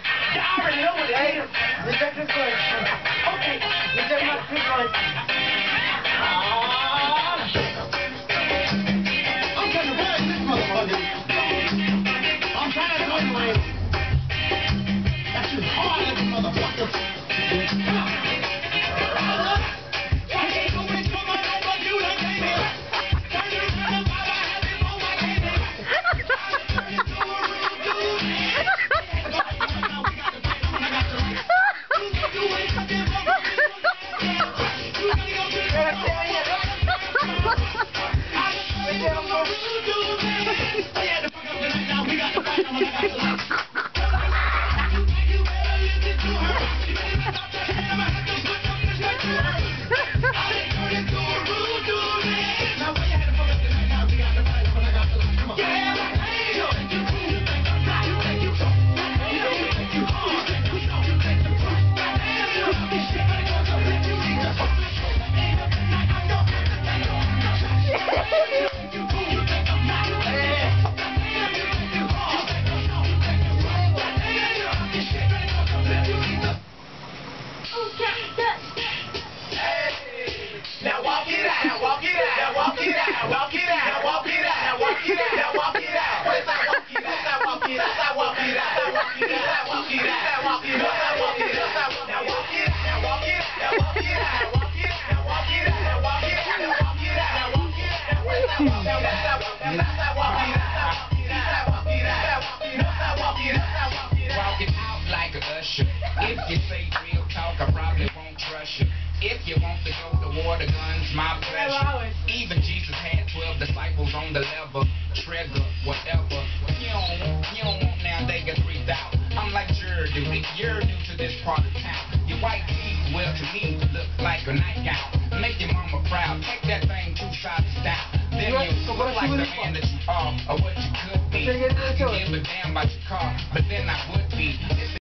I already know what it is. Reject this one. Okay. Reject my this one. I'm trying to run this motherfucker. I'm trying to run away. That shit's hard as a motherfucker. Come on. Walking out like a usher. If you say real talk, I probably won't trust you. If you want to go to war, the gun's my pleasure. Even Jesus had 12 disciples on the level. Trigger, whatever. You don't want now, they get 3,000. I'm like you're new. If you're new to this part of town, your white teeth, well, to me, look like a nightgown. Make your mama proud. Take that thing 2 sides down. Then you look like the man that you are, or what you could be. I can give a damn about your car, but then I would be. It's